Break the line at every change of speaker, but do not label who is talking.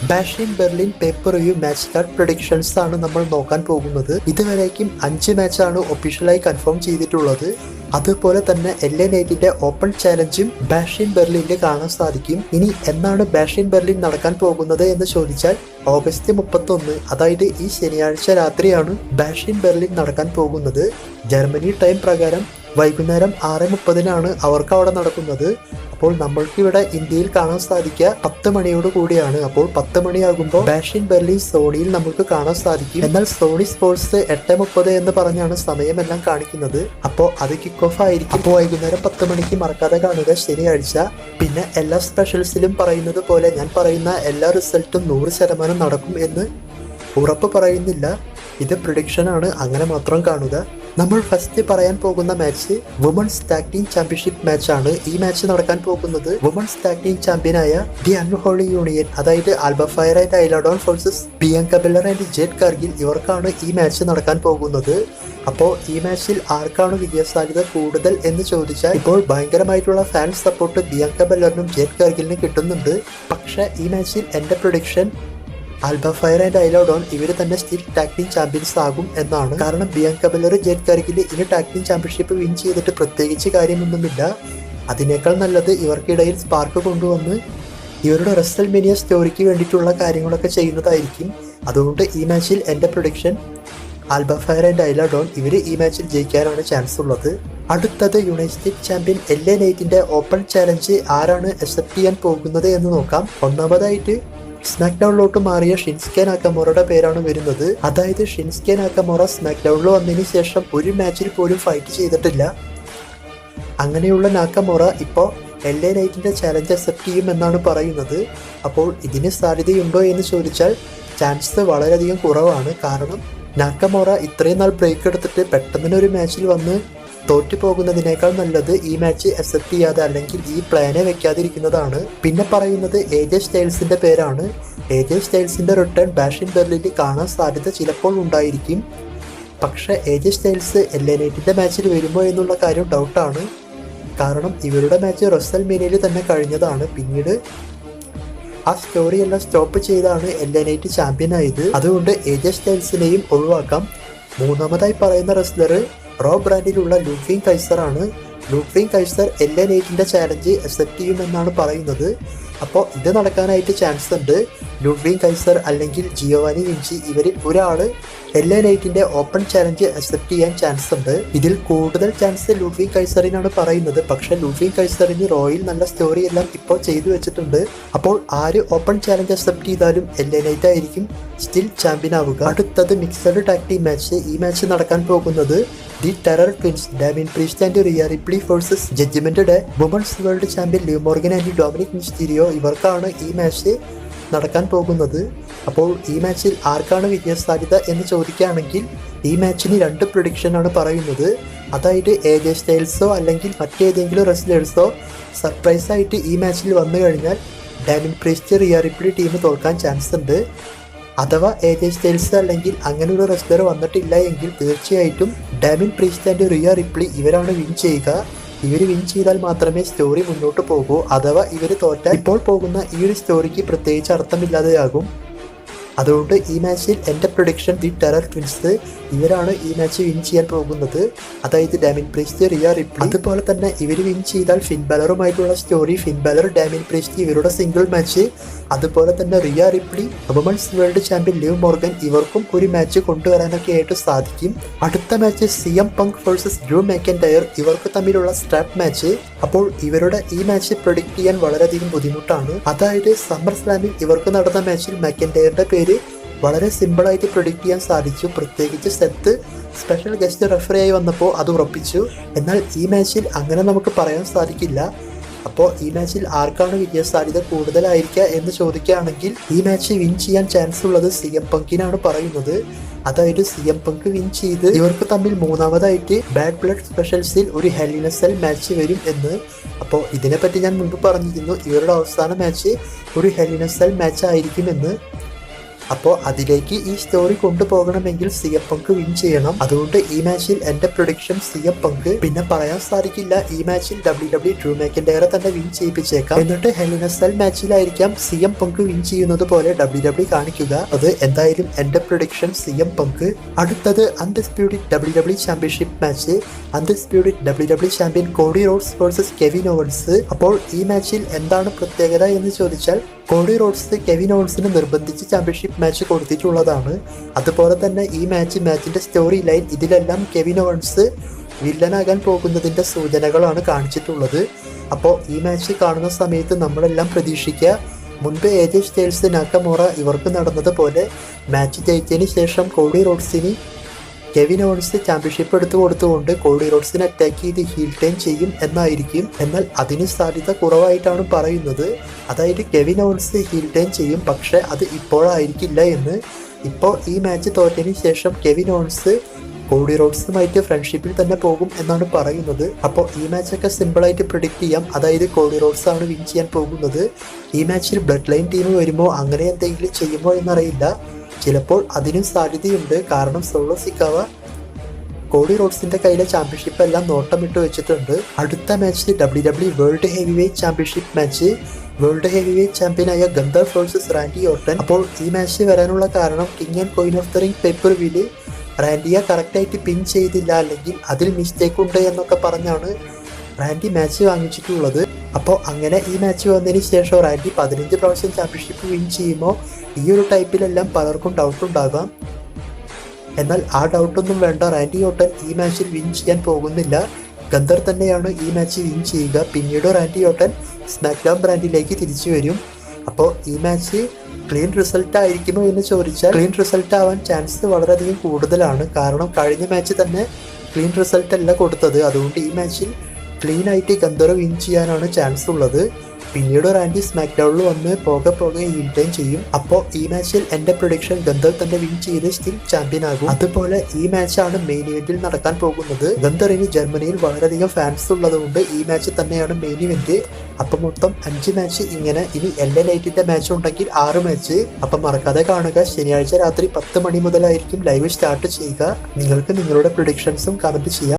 Bash in Berlin paper view match card predictions ആണ് നമ്മൾ നോക്കാൻ പോകുന്നത്. ഇതുവരേക്കും 5 മാച്ചാണ് ഒഫീഷ്യലായി കൺഫേം ചെയ്തിട്ടുള്ളത്. അതുപോലെ തന്നെ LA നൈറ്റിന്റെ ഓപ്പൺ ചാലഞ്ചും ബാഷ് ഇൻ ബെർലിനിൽ കാണാൻ സാധിക്കും. ഇനി എന്നാണ് ബാഷ് ഇൻ ബെർലിൻ നടക്കാൻ പോകുന്നത് എന്ന് ചോദിച്ചാൽ ഓഗസ്റ്റ് 31, അതായത് ഈ ശനിയാഴ്ച രാത്രിയാണ് ബാഷ് ഇൻ ബെർലിൻ നടക്കാൻ പോകുന്നത്. ജർമ്മനി ടൈം പ്രകാരം വൈകുന്നേരം 6:30 അവർക്ക് അവിടെ നടക്കുന്നത്. അപ്പോൾ നമ്മൾക്ക് ഇവിടെ ഇന്ത്യയിൽ കാണാൻ സാധിക്കുക 10 മണിയോട് കൂടിയാണ്. അപ്പോൾ 10 മണിയാകുമ്പോൾ ബാഷ് ഇൻ ബെർലിൻ സോണിയിൽ നമുക്ക് കാണാൻ സാധിക്കും. എന്നാൽ സോണി സ്പോർട്സ് 8:30 എന്ന് പറഞ്ഞാണ് സമയമെല്ലാം കാണിക്കുന്നത്. അപ്പോൾ അത് കിക്ക് ഓഫ് ആയിരിക്കും. അപ്പോൾ വൈകുന്നേരം 10 മണിക്ക് മറക്കാതെ കാണുക ശനിയാഴ്ച. പിന്നെ എല്ലാ സ്പെഷ്യൽസിലും പറയുന്നത് പോലെ ഞാൻ പറയുന്ന എല്ലാ റിസൾട്ടും 100% നടക്കും എന്ന് ഉറപ്പ് പറയുന്നില്ല. ഇത് പ്രിഡിക്ഷൻ ആണ്, അങ്ങനെ മാത്രം കാണുക. നമ്മൾ ഫസ്റ്റ് പറയാൻ പോകുന്ന match women's tag team championship match ആണ്. ഈ മാച്ച് നടക്കാൻ പോകുന്നത് വുമൺസ് ടാഗ് ടീം ചാമ്പ്യനായ ദി അൺഹോളി യൂണിയൻ, അതായത് Alba Fyre and Isla Dawn versus Bianca Belair and Jade Cargill, ഇവർക്കാണ് ഈ മാച്ച് നടക്കാൻ പോകുന്നത്. അപ്പോൾ ഈ മാച്ചിൽ ആർക്കാണ് വിജയസാധ്യത കൂടുതൽ എന്ന് ചോദിച്ചാൽ ഇപ്പോൾ ഭയങ്കരമായിട്ടുള്ള ഫാൻ സപ്പോർട്ട് ബിയാങ്ക ബെല്ലറിനും ജെറ്റ് കാർഗിലിനും കിട്ടുന്നുണ്ട്. പക്ഷേ ഈ മാച്ചിൽ എൻ്റെ prediction Alba Fyre and Isla Dawn ഇവർ തന്നെ സ്റ്റിൽ ടാഗ് ടീം ചാമ്പ്യൻസ് ആകും എന്നാണ്. കാരണം ബിയാങ്ക ബെല്ലർ ജെറ്റ് കാർഗിൽ ഇനി ടാഗ് ടീം ചാമ്പ്യൻഷിപ്പ് വിൻ ചെയ്തിട്ട് പ്രത്യേകിച്ച് കാര്യമൊന്നുമില്ല. അതിനേക്കാൾ നല്ലത് ഇവർക്കിടയിൽ സ്പാർക്ക് കൊണ്ടുവന്ന് ഇവരുടെ റെസൽമേനിയ സ്റ്റോറിക്ക് വേണ്ടിയിട്ടുള്ള കാര്യങ്ങളൊക്കെ ചെയ്യുന്നതായിരിക്കും. അതുകൊണ്ട് ഈ മാച്ചിൽ എൻ്റെ prediction Alba Fyre and Isla Dawn ഇവർ ഈ മാച്ചിൽ ജയിക്കാനാണ് ചാൻസ് ഉള്ളത്. അടുത്തത് യുണൈറ്റഡ് ചാമ്പ്യൻ LA നൈറ്റിന്റെ ഓപ്പൺ ചാലഞ്ച് ആരാണ് അക്സെപ്റ്റ് ചെയ്യാൻ പോകുന്നത് എന്ന് നോക്കാം. ഒന്നാമതായിട്ട് സ്മാക്ക് ഡൗണിലോട്ട് മാറിയ ഷിൻസ്കെ നാക്കമോറയുടെ പേരാണ് വരുന്നത്. അതായത് ഷിൻസ്കെ നാക്കമോറ സ്മാക്ക് ഡൗണിൽ വന്നതിന് ശേഷം ഒരു മാച്ചിൽ പോലും ഫൈറ്റ് ചെയ്തിട്ടില്ല. അങ്ങനെയുള്ള നാക്കമോറ ഇപ്പോൾ LA നൈറ്റിന്റെ ചാലഞ്ച് അക്സെപ്റ്റ് ചെയ്യുമെന്നാണ് പറയുന്നത്. അപ്പോൾ ഇതിന് സാധ്യതയുണ്ടോ എന്ന് ചോദിച്ചാൽ ചാൻസ് വളരെയധികം കുറവാണ്. കാരണം നാക്കമോറ ഇത്രയും നാൾ ബ്രേക്ക് എടുത്തിട്ട് പെട്ടെന്ന് ഒരു മാച്ചിൽ വന്ന് തോറ്റു പോകുന്നതിനേക്കാൾ നല്ലത് ഈ മാച്ച് അക്സെപ്റ്റ് ചെയ്യാതെ അല്ലെങ്കിൽ ഈ പ്ലാനെ വെക്കാതിരിക്കുന്നതാണ്. പിന്നെ പറയുന്നത് AJ സ്റ്റൈൽസിന്റെ പേരാണ്. AJ സ്റ്റൈൽസിന്റെ റിട്ടേൺ ബാഷ് ഇൻ ബെർലിനിൽ കാണാൻ സാധ്യത ചിലപ്പോൾ ഉണ്ടായിരിക്കും. പക്ഷെ AJ സ്റ്റൈൽസ് LA നൈറ്റിന്റെ മാച്ചിൽ വരുമോ എന്നുള്ള കാര്യം ഡൗട്ടാണ്. കാരണം ഇവരുടെ മാച്ച് റെസൽമേനിയയിൽ തന്നെ കഴിഞ്ഞതാണ്. പിന്നീട് ആ സ്റ്റോറി എല്ലാം സ്റ്റോപ്പ് ചെയ്താണ് LA നൈറ്റ് ചാമ്പ്യൻ ആയത്. അതുകൊണ്ട് AJ സ്റ്റൈൽസിനെയും ഒഴിവാക്കാം. മൂന്നാമതായി പറയുന്ന റെസ്ലർ റോ ബ്രാൻഡിലുള്ള ലൂഫിൻ കൈസർ ആണ്. ലൂഫിൻ കൈസർ LA നൈറ്റിന്റെ ചാലഞ്ച് അക്സെപ്റ്റ് ചെയ്യുമെന്നാണ് പറയുന്നത്. അപ്പോൾ ഇത് നടക്കാനായിട്ട് ചാൻസ് ഉണ്ട്. ലൂഫിൻ കൈസർ അല്ലെങ്കിൽ ജിയോവാനി വിഞ്ചി ഇവരിൽ ഒരാൾ LA നൈറ്റിന്റെ ഓപ്പൺ ചാലഞ്ച് അക്സെപ്റ്റ് ചെയ്യാൻ ചാൻസ് ഉണ്ട്. ഇതിൽ കൂടുതൽ ചാൻസ് ലൂഫിൻ കൈസറിനാണ് പറയുന്നത്. പക്ഷെ ലൂഫിൻ കൈസറിന് റോയിൽ നല്ല സ്റ്റോറി എല്ലാം ഇപ്പോൾ ചെയ്തു വെച്ചിട്ടുണ്ട്. അപ്പോൾ ആര് ഓപ്പൺ ചാലഞ്ച് അക്സെപ്റ്റ് ചെയ്താലും LA നൈറ്റ് ആയിരിക്കും സ്റ്റിൽ ചാമ്പ്യൻ ആവുക. അടുത്തത് മിക്സഡ് ടാഗ് ടീം മാച്ച്. ഈ മാച്ച് നടക്കാൻ പോകുന്നത് the Terror Twins Damian Priest and Rhea Ripley versus Judgment Day women's world champion Liv Morgan and Dominik Mysterio, ഇവർക്കാണ് ഈ match നടക്കാൻ പോകുന്നത്. അപ്പോൾ ഈ മാച്ചിൽ ആർക്കാണ് വിജയസാധ്യത എന്ന് ചോദിക്കുകയാണെങ്കിൽ ഈ മാച്ചിന് 2 പ്രഡിക്ഷനാണ് പറയുന്നത്. അതായത് AJ സ്റ്റൈൽസോ അല്ലെങ്കിൽ മറ്റേതെങ്കിലും റെസ്ലേഴ്സോ സർപ്രൈസ് ആയിട്ട് ഈ മാച്ചിൽ വന്നു കഴിഞ്ഞാൽ Damian Priest Rhea Ripley team തോൽക്കാൻ ചാൻസ് ഉണ്ട്. അഥവാ AJ സ്റ്റൈൽസ് അല്ലെങ്കിൽ അങ്ങനെ ഒരു റെസ്ലർ വന്നിട്ടില്ല എങ്കിൽ തീർച്ചയായിട്ടും Damien Priest and Rhea Ripley ഇവരാണ് വിൻ ചെയ്യുക. ഇവർ വിൻ ചെയ്താൽ മാത്രമേ സ്റ്റോറി മുന്നോട്ട് പോകൂ. അഥവാ ഇവർ തോറ്റാൽ ഇപ്പോൾ പോകുന്ന ഈ ഒരു സ്റ്റോറിക്ക് പ്രത്യേകിച്ച് അർത്ഥമില്ലാതെയാകും. അതുകൊണ്ട് ഈ മാച്ചിൽ എൻ്റെ പ്രൊഡിക്ഷൻ ദി ടെറർ ട്വിൻസ് ഇവരാണ് ഈ മാച്ച് വിൻ ചെയ്യാൻ പോകുന്നത്. അതായത് ഡാമിൻ പ്രീസ്റ്റ് റിയ റിപ്ലി. അതുപോലെ തന്നെ ഇവർ വിൻ ചെയ്താൽ ഫിൻ ബാലറുമായിട്ടുള്ള story, Finn Balor Damian Priest ഇവരുടെ സിംഗിൾ മാച്ച്, അതുപോലെ തന്നെ Rhea Ripley women's world champion Liv Morgan ഇവർക്കും ഒരു മാച്ച് കൊണ്ടുവരാനൊക്കെ ആയിട്ട് സാധിക്കും. അടുത്ത match CM Punk versus Drew McIntyre, ഇവർക്ക് തമ്മിലുള്ള സ്ട്രാപ്പ് മാച്ച്. അപ്പോൾ ഇവരുടെ ഈ മാച്ച് പ്രൊഡിക്റ്റ് ചെയ്യാൻ വളരെയധികം ബുദ്ധിമുട്ടാണ്. അതായത് സമ്മർ സ്ലാമിൽ ഇവർക്ക് നടന്ന മാച്ചിൽ മാക്കൻടയറിന്റെ പേര് വളരെ സിമ്പിളായിട്ട് പ്രൊഡിക്റ്റ് ചെയ്യാൻ സാധിച്ചു. പ്രത്യേകിച്ച് സെത്ത് സ്പെഷ്യൽ ഗസ്റ്റ് റെഫറിയായി വന്നപ്പോൾ അത് ഉറപ്പിച്ചു. എന്നാൽ ഈ മാച്ചിൽ അങ്ങനെ നമുക്ക് പറയാൻ സാധിക്കില്ല. അപ്പോൾ ഈ മാച്ചിൽ ആർക്കാണ് വിജയസാധ്യത കൂടുതലായിരിക്കുക എന്ന് ചോദിക്കുകയാണെങ്കിൽ ഈ മാച്ച് വിൻ ചെയ്യാൻ ചാൻസ് ഉള്ളത് CM പങ്കിനാണ് പറയുന്നത്. അതായത് CM പങ്ക് വിൻ ചെയ്ത് ഇവർക്ക് തമ്മിൽ മൂന്നാമതായിട്ട് ബാഡ് ബ്ലഡ് സ്പെഷ്യൽസിൽ ഒരു hell in a cell match വരും എന്ന്. അപ്പോൾ ഇതിനെപ്പറ്റി ഞാൻ മുൻപ് പറഞ്ഞിരുന്നു, ഇവരുടെ അവസാന മാച്ച് ഒരു hell in a cell match ആയിരിക്കുമെന്ന്. അപ്പോൾ അതിലേക്ക് ഈ സ്റ്റോറി കൊണ്ടുപോകണമെങ്കിൽ CM Punk വിൻ ചെയ്യണം. അതുകൊണ്ട് ഈ മാച്ചിൽ എന്റെ പ്രൊഡിക്ഷൻ CM Punk. പിന്നെ പറയാൻ സാധിക്കില്ല, ഈ മാച്ചിൽ WWE ഡ്രൂ മാക്കിൻടയറെ തന്നെ വിൻ ചെയ്യിപ്പിച്ചേക്കാം. എന്നിട്ട് ഹെൽ ഇൻ എ സെൽ മാച്ചിലായിരിക്കാം CM Punk വിൻ ചെയ്യുന്നത് പോലെ WWE കാണിക്കുക. അത് എന്തായാലും എന്റെ പ്രൊഡിക്ഷൻ CM Punk. അടുത്തത് undisputed WWE championship match. Undisputed WWE champion Cody Rhodes versus Kevin Owens. അപ്പോൾ ഈ മാച്ചിൽ എന്താണ് പ്രത്യേകത എന്ന് ചോദിച്ചാൽ, കോഡി റോഡ്സ് കെവിൻ ഓവൻസിന് നിർബന്ധിച്ച് ചാമ്പ്യൻഷിപ്പ് മാച്ച് കൊടുത്തിട്ടുള്ളതാണ്. അതുപോലെ തന്നെ ഈ മാച്ചിന്റെ സ്റ്റോറി ലൈൻ ഇതിലെല്ലാം കെവിൻ ഓവൻസ് വില്ലനാകാൻ പോകുന്നതിന്റെ സൂചനകളാണ് കാണിച്ചിട്ടുള്ളത്. അപ്പോൾ ഈ മാച്ച് കാണുന്ന സമയത്ത് നമ്മളെല്ലാം പ്രതീക്ഷിക്കുക, മുൻപ് AJ സ്റ്റൈൽസ് നാക്കമോറ ഇവർക്ക് നടന്നതുപോലെ മാച്ച് ജയിച്ചതിന് ശേഷം കോഡി റോഡ്സിന് കെവിൻ ഓവൻസ് ചാമ്പ്യൻഷിപ്പ് എടുത്തു കൊടുത്തുകൊണ്ട് കോഡി റോഡ്സിനെ അറ്റാക്ക് ചെയ്ത് ഹീൽ ടേൺ ചെയ്യും എന്നായിരിക്കും. എന്നാൽ അതിന് സാധ്യത കുറവായിട്ടാണ് പറയുന്നത്. അതായത് കെവിൻ ഓവൻസ് ഹീൽ ടേൺ ചെയ്യും, പക്ഷെ അത് ഇപ്പോഴായിരിക്കില്ല എന്ന്. ഇപ്പോൾ ഈ മാച്ച് തോറ്റതിന് ശേഷം കെവിൻ ഓവൻസ് കോഡി റോഡ്സുമായിട്ട് ഫ്രണ്ട്ഷിപ്പിൽ തന്നെ പോകും എന്നാണ് പറയുന്നത്. അപ്പോൾ ഈ മാച്ചൊക്കെ സിമ്പിളായിട്ട് പ്രിഡിക്റ്റ് ചെയ്യാം. അതായത് കോഡി റോഡ്സ് ആണ് വിൻ ചെയ്യാൻ പോകുന്നത്. ഈ മാച്ചിൽ ബ്ലഡ് ലൈൻ ടീം വരുമോ അങ്ങനെ എന്തെങ്കിലും ചെയ്യുമോ എന്നറിയില്ല. ചിലപ്പോൾ അതിനും സാധ്യതയുണ്ട്. കാരണം സോളോ സിക്കാവ കോഡി റോഡ്സിന്റെ കയ്യിലെ ചാമ്പ്യൻഷിപ്പ് എല്ലാം നോട്ടമിട്ട് വെച്ചിട്ടുണ്ട്. അടുത്ത match WWE world heavyweight championship match. World heavyweight ചാമ്പ്യനായ ഗന്തർ വേഴ്സസ് റാൻഡി ഓർട്ടൺ. അപ്പോൾ ഈ മാച്ച് വരാനുള്ള കാരണം King and Queen of the Ring പേപ്പർ-വ്യൂവിൽ റാൻഡിയെ കറക്റ്റായിട്ട് പിൻ ചെയ്തില്ല, അല്ലെങ്കിൽ അതിൽ മിസ്റ്റേക്ക് ഉണ്ട് എന്നൊക്കെ പറഞ്ഞാണ് റാൻഡി മാച്ച് വാങ്ങിച്ചിട്ടുള്ളത്. അപ്പോൾ അങ്ങനെ ഈ മാച്ച് വന്നതിന് ശേഷം റാൻഡി 15 പ്രാവശ്യം ചാമ്പ്യൻഷിപ്പ് വിൻ ചെയ്യുമോ, ഈ ഒരു ടൈപ്പിലെല്ലാം പലർക്കും ഡൗട്ട് ഉണ്ടാകാം. എന്നാൽ ആ ഡൗട്ടൊന്നും വേണ്ട. റാൻഡി ഓർട്ടൺ ഈ മാച്ചിൽ വിൻ ചെയ്യാൻ പോകുന്നില്ല. ഗന്തർ തന്നെയാണ് ഈ മാച്ച് വിൻ ചെയ്യുക. പിന്നീട് റാൻഡി ഓർട്ടൺ സ്മാക്ഡൗൺ ബ്രാൻഡിലേക്ക് തിരിച്ചു വരും. അപ്പോൾ ഈ മാച്ച് ക്ലീൻ റിസൾട്ട് ആയിരിക്കുമോ എന്ന് ചോദിച്ചാൽ ക്ലീൻ റിസൾട്ട് ആവാൻ ചാൻസ് വളരെയധികം കൂടുതലാണ്. കാരണം കഴിഞ്ഞ മാച്ച് തന്നെ ക്ലീൻ റിസൾട്ട് അല്ല കൊടുത്തത്. അതുകൊണ്ട് ഈ മാച്ചിൽ ക്ലീൻ ആയിട്ട് ഗന്തർ വിൻ ചെയ്യാനാണ് ചാൻസ് ഉള്ളത്. പിന്നീട് റാൻഡി സ്മാക്ഡൗണിൽ വന്ന് പോകെ ഹീൽ ടൈം ചെയ്യും. അപ്പോൾ ഈ മാച്ചിൽ എൻ്റെ പ്രൊഡിക്ഷൻ ഗന്തർ തന്നെ വിൻ ചെയ്ത് സ്റ്റിൽ ചാമ്പ്യൻ ആകും. അതുപോലെ ഈ മാച്ചാണ് മെയിൻ ഇവന്റിൽ നടക്കാൻ പോകുന്നത്. ഗന്തറിന് ജർമ്മനിയിൽ വളരെയധികം ഫാൻസ് ഉള്ളതുകൊണ്ട് ഈ മാച്ച് തന്നെയാണ് മെയിൻ ഇവന്റ്. അപ്പം മൊത്തം 5 മാച്ച് ഇങ്ങനെ. ഇനി LA നൈറ്റിന്റെ മാച്ച് ഉണ്ടെങ്കിൽ 6 മാച്ച്. അപ്പം മറക്കാതെ കാണുക. ശനിയാഴ്ച രാത്രി 10 മണി മുതലായിരിക്കും ലൈവ് സ്റ്റാർട്ട് ചെയ്യുക. നിങ്ങൾക്ക് നിങ്ങളുടെ പ്രൊഡിക്ഷൻസും കമന്റ് ചെയ്യാം.